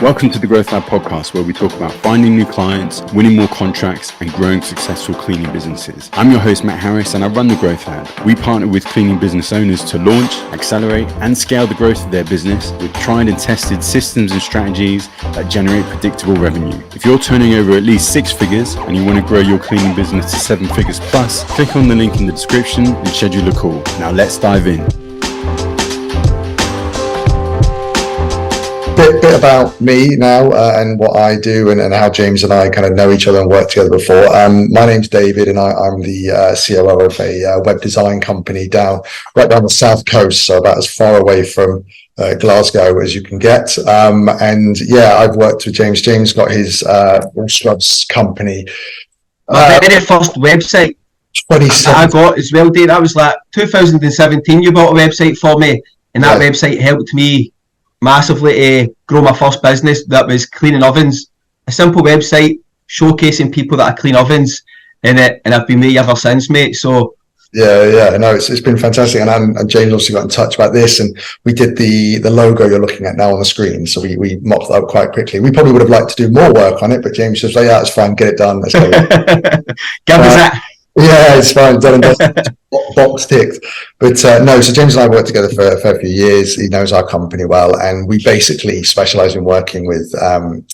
Welcome to the Growth Lab podcast, where we talk about finding new clients, winning more contracts, and growing successful cleaning businesses. I'm your host, Matt Harris, and I run the Growth Lab. We partner with cleaning business owners to launch, accelerate, and scale the growth of their business with tried and tested systems and strategies that generate predictable revenue. If you're turning over at least 6 figures and you want to grow your cleaning business to 7 figures plus, click on the link in the description and schedule a call. Now let's dive in. Bit about me now and what I do and how James and I kind of know each other and worked together before. My name's David and I'm the COO of a web design company right down the south coast, so about as far away from Glasgow as you can get. And yeah, I've worked with James. James got his Scrubs company. My very first website I got as well, Dave. That was like 2017. You bought a website for me, and that website helped me massively to grow my first business. That was cleaning ovens. A simple website showcasing people that clean ovens, and I've been with you ever since, mate. So yeah, no, it's been fantastic. And James also got in touch about this, and we did the logo you're looking at now on the screen. So we mocked that up quite quickly. We probably would have liked to do more work on it, but James says, "Yeah, it's fine, get it done." Let's go. Give us that. Yeah, it's fine. Done and done. Box ticked. But no, so James and I worked together for a fair few years. He knows our company well, and we basically specialize in working with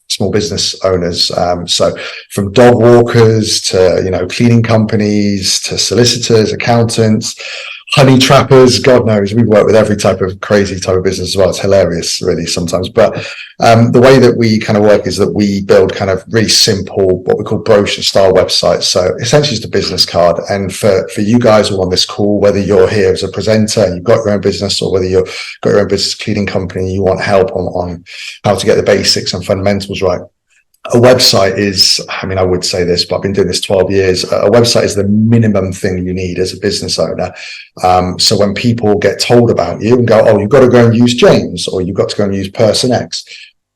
small business owners. So from dog walkers to cleaning companies to solicitors, accountants, honey trappers, God knows, we work with every type of crazy type of business as well. It's hilarious, really, sometimes. But the way that we kind of work is that we build kind of really simple, what we call brochure style websites. So essentially it's a business card. And for you guys all on this call, whether you're here as a presenter and you've got your own business, or whether you've got your own business cleaning company and you want help on how to get the basics and fundamentals right, a website is, I would say this, but I've been doing this 12 years. A website is the minimum thing you need as a business owner. So when people get told about you and go, "Oh, you've got to go and use James," or "You've got to go and use Person X,"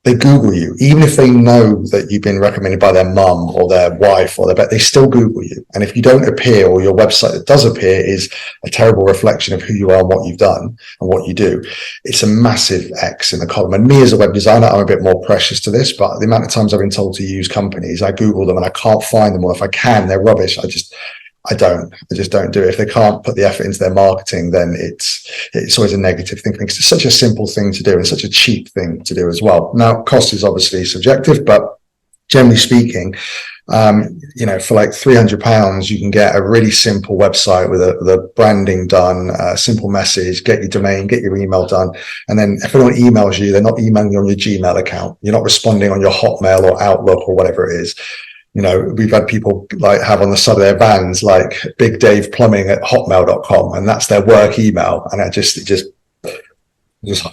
they Google you. Even if they know that you've been recommended by their mum or their wife or they still Google you. And if you don't appear, or your website that does appear is a terrible reflection of who you are and what you've done and what you do, it's a massive X in the column. And me as a web designer, I'm a bit more precious to this, but the amount of times I've been told to use companies, I Google them and I can't find them, or if I can, they're rubbish. I just don't do it. If they can't put the effort into their marketing, then it's always a negative thing. It's such a simple thing to do and such a cheap thing to do as well. Now, cost is obviously subjective, but generally speaking, for like £300, you can get a really simple website with the branding done, a simple message, get your domain, get your email done. And then if anyone emails you, they're not emailing you on your Gmail account. You're not responding on your Hotmail or Outlook or whatever it is. We've had people have on the side of their vans, like Big Dave Plumbing at hotmail.com, and that's their work email. And it just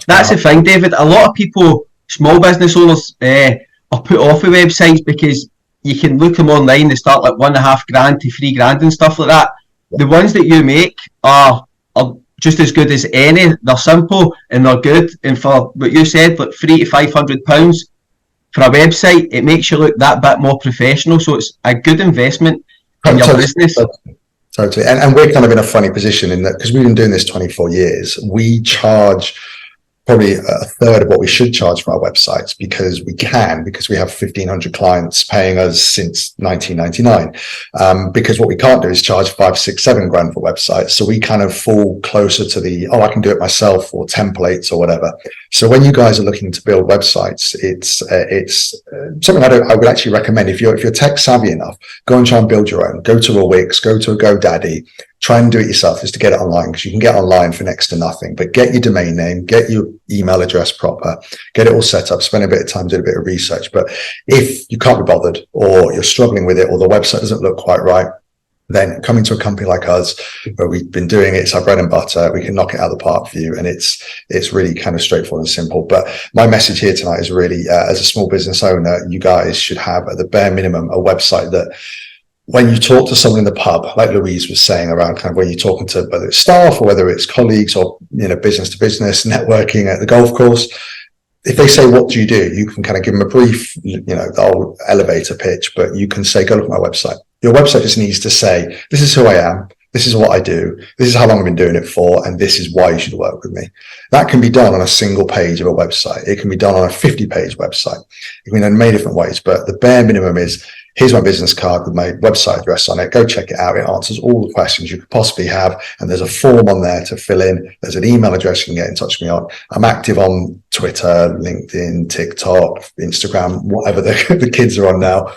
that's the thing, David. A lot of people, small business owners, are put off with websites because you can look them online. They start like $1,500 to $3,000 and stuff like that. The ones that you make are just as good as any. They're simple and they're good. And for what you said, like £300 to £500 for a website, it makes you look that bit more professional. So it's a good investment in your business. Totally. And we're kind of in a funny position in that, because we've been doing this 24 years, we charge probably a third of what we should charge for our websites because we have 1,500 clients paying us since 1999. Because what we can't do is charge 5, 6, 7 grand for websites. So we kind of fall closer to I can do it myself, or templates or whatever. So when you guys are looking to build websites, it's something I would actually recommend. If you're tech savvy enough, go and try and build your own. Go to a Wix, go to a GoDaddy. Try and do it yourself, just to get it online, because you can get online for next to nothing. But get your domain name, get your email address proper, get it all set up, spend a bit of time doing a bit of research. But if you can't be bothered, or you're struggling with it, or the website doesn't look quite right, then coming to a company like us, where we've been doing it, it's our bread and butter, we can knock it out of the park for you. And it's really kind of straightforward and simple. But my message here tonight is really, as a small business owner, you guys should have, at the bare minimum, a website that, when you talk to someone in the pub, like Louise was saying, around kind of when you're talking to whether it's staff or whether it's colleagues or, business to business, networking at the golf course, if they say, "What do?" you can kind of give them a brief, the old elevator pitch, but you can say, "Go look at my website." Your website just needs to say, "This is who I am. This is what I do. This is how long I've been doing it for. And this is why you should work with me. That can be done on a single page of a website. It can be done on a 50-page website. It can be done in many different ways, but the bare minimum is, here's my business card with my website address on it. Go check it out. It answers all the questions you could possibly have. And there's a form on there to fill in. There's an email address you can get in touch with me on. I'm active on Twitter, LinkedIn, TikTok, Instagram, whatever the kids are on now.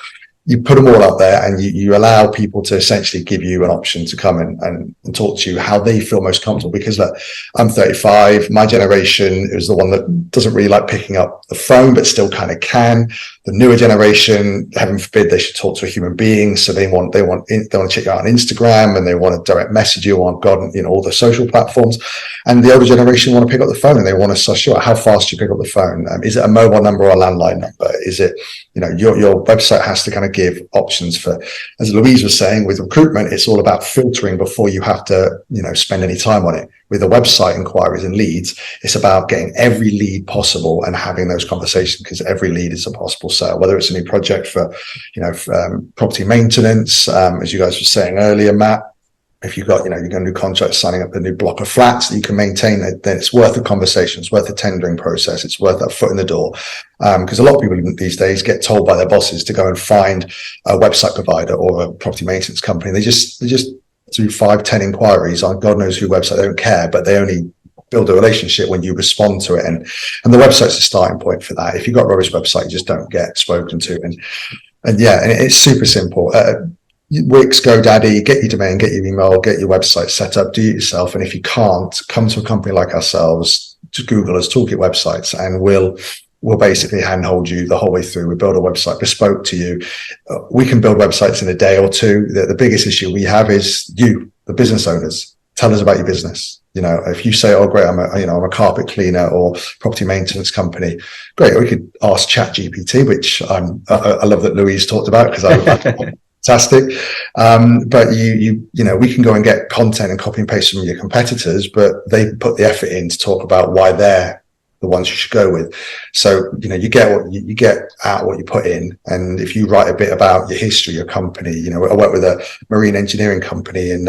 You put them all up there, and you allow people to essentially give you an option to come and talk to you how they feel most comfortable. Because look, I'm 35. My generation is the one that doesn't really like picking up the phone, but still kind of can. The newer generation, heaven forbid, they should talk to a human being. So they want to check you out on Instagram, and they want to direct message you on all the social platforms. And the older generation want to pick up the phone, and they want to suss you out. How fast do you pick up the phone? Is it a mobile number or a landline number? Is it, your website has to kind of give options for, as Louise was saying, with recruitment, it's all about filtering before you have to, spend any time on it. With the website inquiries and leads, it's about getting every lead possible and having those conversations, because every lead is a possible sale, whether it's a new project for, property maintenance, as you guys were saying earlier, Matt. If you've got, you've got a new contract signing up a new block of flats that you can maintain, then it's worth a conversation, it's worth a tendering process, it's worth that foot in the door. Because a lot of people these days get told by their bosses to go and find a website provider or a property maintenance company. They just do 5-10 inquiries on God knows who website. They don't care, but they only build a relationship when you respond to it. And the website's a starting point for that. If you've got a rubbish website, you just don't get spoken to. And it's super simple. Wix, GoDaddy, get your domain, get your email, get your website set up, do it yourself. And if you can't, come to a company like ourselves, to Google us, Toolkit Websites, and we'll basically handhold you the whole way through. We build a website bespoke to you. We can build websites in a day or two. The biggest issue we have is you, the business owners. Tell us about your business. If you say, oh, great, I'm a carpet cleaner or property maintenance company, great. We could ask ChatGPT, which I love that Louise talked about, because I fantastic. But we can go and get content and copy and paste from your competitors, but they put the effort in to talk about why they're the ones you should go with. So, you get out what you put in. And if you write a bit about your history, your company, I worked with a marine engineering company in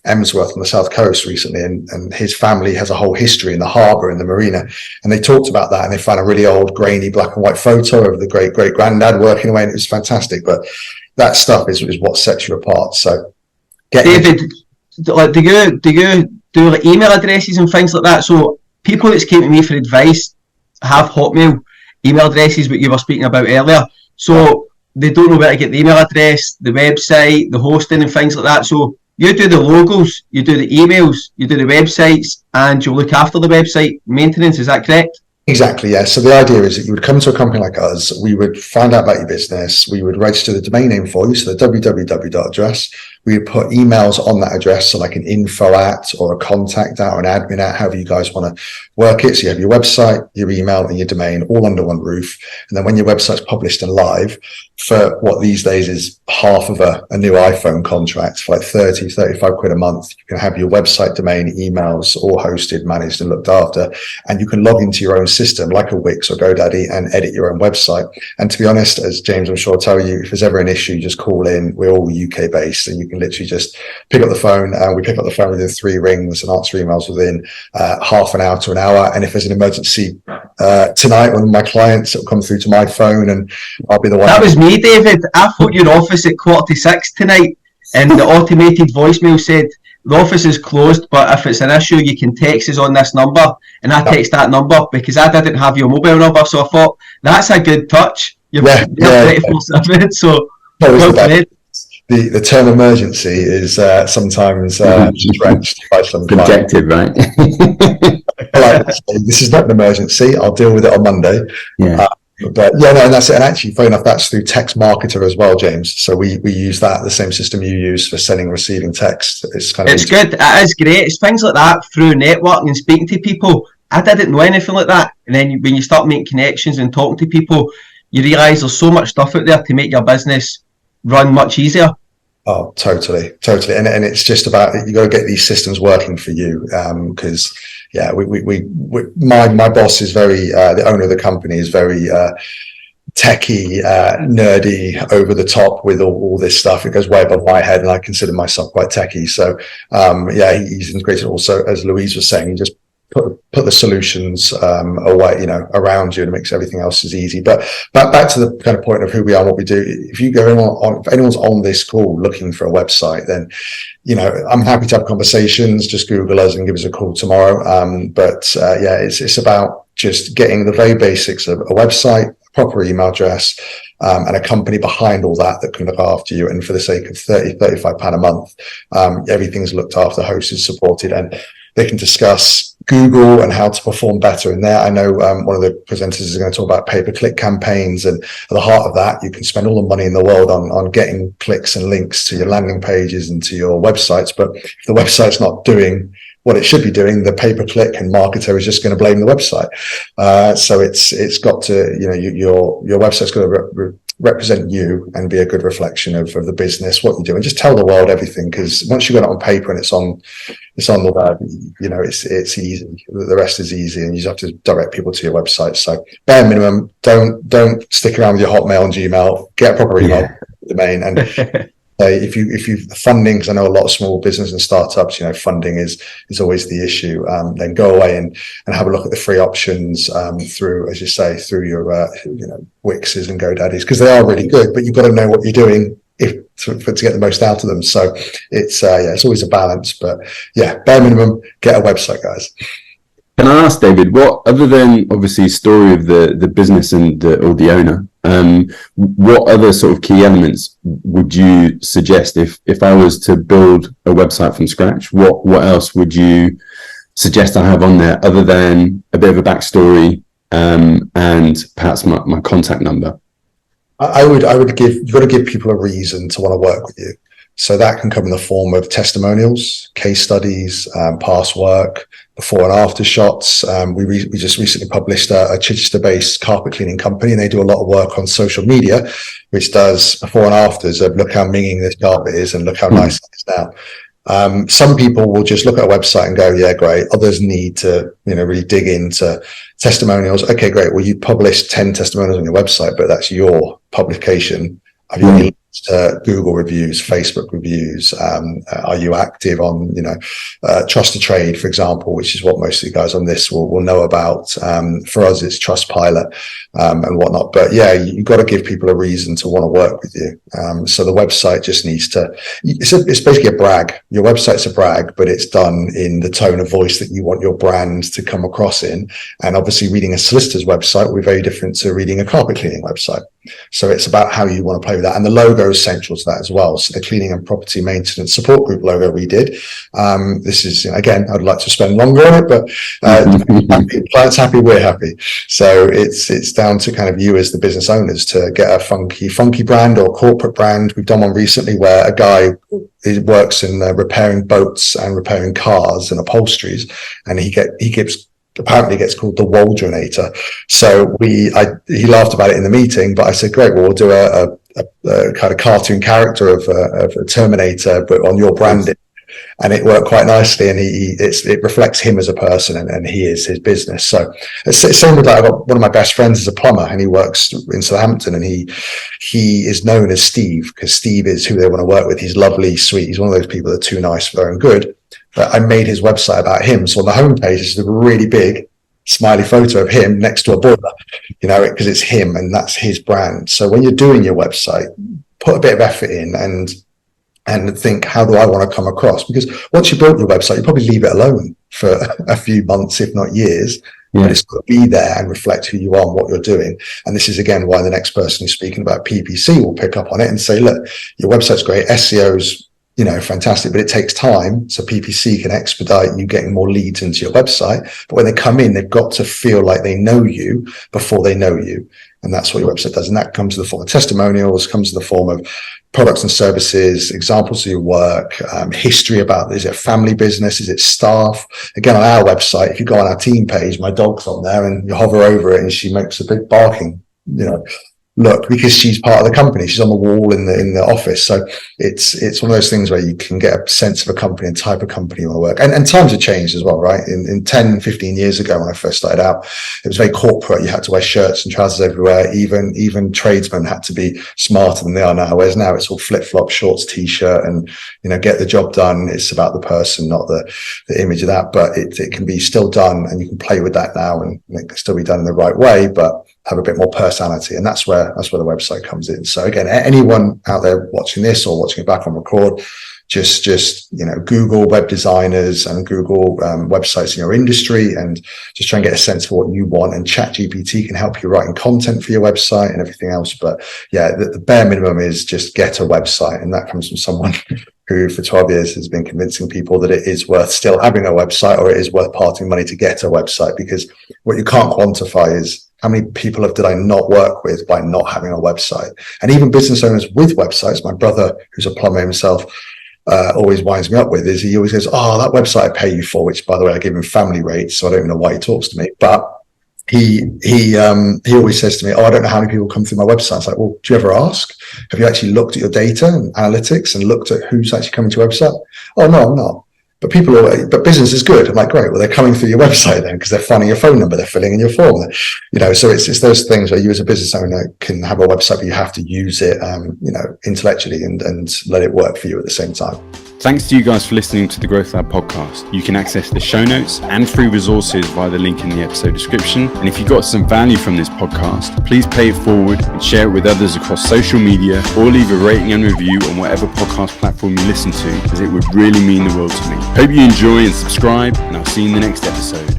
Emsworth on the South Coast recently, and his family has a whole history in the harbour and the marina. And they talked about that, and they found a really old grainy black and white photo of the great granddad working away, and it was fantastic. But that stuff is what sets you apart. So, David, do you do like email addresses and things like that? So people that came to me for advice have Hotmail email addresses, what you were speaking about earlier. So they don't know where to get the email address, the website, the hosting and things like that. So you do the logos, you do the emails, you do the websites, and you look after the website maintenance. Is that correct? Exactly, yeah. So the idea is that you would come to a company like us, we would find out about your business, we would register the domain name for you, so the www address. We would put emails on that address, so like an info at or a contact at or an admin at, however you guys want to work it. So you have your website, your email, and your domain all under one roof. And then when your website's published and live, for what these days is half of a new iPhone contract, for like 30, 35 quid a month, you can have your website, domain, emails all hosted, managed, and looked after. And you can log into your own system like a Wix or GoDaddy and edit your own website. And to be honest, as James I'm sure will tell you, if there's ever an issue, just call in. We're all UK based, and you can literally just pick up the phone. We pick up the phone within 3 rings and answer emails within half an hour to an hour. And if there's an emergency tonight, one of my clients will come through to my phone, and I'll be the one. That was me, David. I phoned your office at 5:45 tonight, and the automated voicemail said the office is closed, but if it's an issue, you can text us on this number. And I text that number because I didn't have your mobile number, so I thought that's a good touch. You're 24/7, so well played. The term emergency is sometimes stretched by some subjective, right? This is not an emergency. I'll deal with it on Monday. Yeah. But yeah, no, and that's it. And actually, funny enough, that's through Text Marketer as well, James. So we use that, the same system you use for sending and receiving text. It's good. It is great. It's things like that through networking and speaking to people. I didn't know anything like that. And then when you start making connections and talking to people, you realise there's so much stuff out there to make your business run much easier. Oh, totally. And it's just about, you got to get these systems working for you. Because my boss is very, the owner of the company is very techie, nerdy, over the top with all this stuff. It goes way above my head, and I consider myself quite techie. So yeah, he's integrated also, as Louise was saying, he just put the solutions away, you know, around you, and it makes everything else as easy. But back to the kind of point of who we are and what we do. If you go on, if anyone's on this call looking for a website, then, you know, I'm happy to have conversations. Just Google us and give us a call tomorrow. Yeah, it's about just getting the very basics of a website, a proper email address, and a company behind all that can look after you. And for the sake of £35 a month, everything's looked after, hosted, supported, and they can discuss Google and how to perform better in there. I know one of the presenters is going to talk about pay-per-click campaigns, and at the heart of that, you can spend all the money in the world on getting clicks and links to your landing pages and to your websites. But if the website's not doing what it should be doing, the pay-per-click and marketer is just going to blame the website. So it's got to, you know, your website's got to represent you and be a good reflection of the business, what you do, and just tell the world everything. Because once you've got it on paper and it's on the web, you know, it's easy. The rest is easy, and you just have to direct people to your website. So bare minimum, don't stick around with your Hotmail and Gmail. Get a proper email domain. And if you funding, because I know a lot of small business and startups, you know, funding is always the issue. Then go away and have a look at the free options through, as you say, through your you know, Wixes and GoDaddies, because they are really good, but you've got to know what you're doing to get the most out of them. So it's it's always a balance. But yeah, bare minimum, get a website, guys. Can I ask, David, what, other than obviously story of the business and or the owner, what other sort of key elements would you suggest if I was to build a website from scratch? What else would you suggest I have on there other than a bit of a backstory and perhaps my contact number? I would give, you've got to give people a reason to want to work with you. So that can come in the form of testimonials, case studies, past work, before and after shots. We just recently published a Chichester-based carpet cleaning company, and they do a lot of work on social media, which does before and afters of look how minging this carpet is and look how nice it is now. Some people will just look at a website and go, yeah, great. Others need to, you know, really dig into testimonials. Okay, great. Well, you published 10 testimonials on your website, but that's your publication. Have you any Google reviews, Facebook reviews? Are you active on, you know, Trust to Trade, for example, which is what most of the guys on this will know about. For us, it's Trustpilot and whatnot. But yeah, you've got to give people a reason to want to work with you. So the website just needs to, it's basically a brag. Your website's a brag, but it's done in the tone of voice that you want your brand to come across in. And obviously reading a solicitor's website will be very different to reading a carpet cleaning website. So it's about how you want to play with that. And the logo is central to that as well. So the cleaning and property maintenance support group logo we did. This is, again, I'd like to spend longer on it, but clients happy, we're happy. So it's down to kind of you as the business owners to get a funky brand or corporate brand. We've done one recently where a guy works in repairing boats and repairing cars and upholsteries, and he apparently gets called the Waldronator. So he laughed about it in the meeting, but I said, great, well, we'll do a kind of cartoon character of a Terminator, but on your branding. And it worked quite nicely, and it reflects him as a person, and he is his business. So it's same with that. I've got one of my best friends is a plumber, and he works in Southampton, and he is known as Steve because Steve is who they want to work with. He's lovely, sweet. He's one of those people that are too nice for their own good. But I made his website about him. So on the homepage is a really big smiley photo of him next to a boiler, you know, because it's him and that's his brand. So when you're doing your website, put a bit of effort in and think, how do I want to come across? Because once you built your website, you probably leave it alone for a few months, if not years. Yeah. But it's got to be there and reflect who you are and what you're doing. And this is, again, why the next person who's speaking about PPC will pick up on it and say, look, your website's great. SEO's, you know, fantastic, but it takes time. So PPC can expedite you getting more leads into your website. But when they come in, they've got to feel like they know you before they know you. And that's what your website does. And that comes in the form of testimonials, comes in the form of products and services, examples of your work, history about, is it a family business? Is it staff? Again, on our website, if you go on our team page, my dog's on there and you hover over it and she makes a big barking, you know, look, because she's part of the company. She's on the wall in the office. So it's one of those things where you can get a sense of a company and type of company you want to work. And times have changed as well, right? In 10, 15 years ago, when I first started out, it was very corporate. You had to wear shirts and trousers everywhere. Even tradesmen had to be smarter than they are now. Whereas now it's all flip-flop, shorts, t-shirt, and, get the job done. It's about the person, not the image of that. But it can be still done, and you can play with that now, and it can still be done in the right way, but have a bit more personality. And that's where the website comes in. So again, anyone out there watching this or watching it back on record, just Google web designers and Google websites in your industry, and just try and get a sense for what you want. And ChatGPT can help you writing content for your website and everything else. But yeah, the bare minimum is just get a website, and that comes from someone who for 12 years has been convincing people that it is worth still having a website, or it is worth parting money to get a website. Because what you can't quantify is how many people did I not work with by not having a website. And even business owners with websites, my brother, who's a plumber himself, always winds me up with, is he always goes, oh, that website I pay you for, which by the way, I give him family rates, so I don't even know why he talks to me. But he always says to me, oh, I don't know how many people come through my website. It's like, well, do you ever ask? Have you actually looked at your data and analytics and looked at who's actually coming to your website? Oh, no, I'm not. But but business is good. I'm like, great. Well, they're coming through your website then, because they're finding your phone number, they're filling in your form. So it's those things where you as a business owner can have a website, but you have to use it, intellectually and let it work for you at the same time. Thanks to you guys for listening to the Growth Lab podcast. You can access the show notes and free resources via the link in the episode description. And if you got some value from this podcast, please pay it forward and share it with others across social media, or leave a rating and review on whatever podcast platform you listen to, as it would really mean the world to me. Hope you enjoy and subscribe, and I'll see you in the next episode.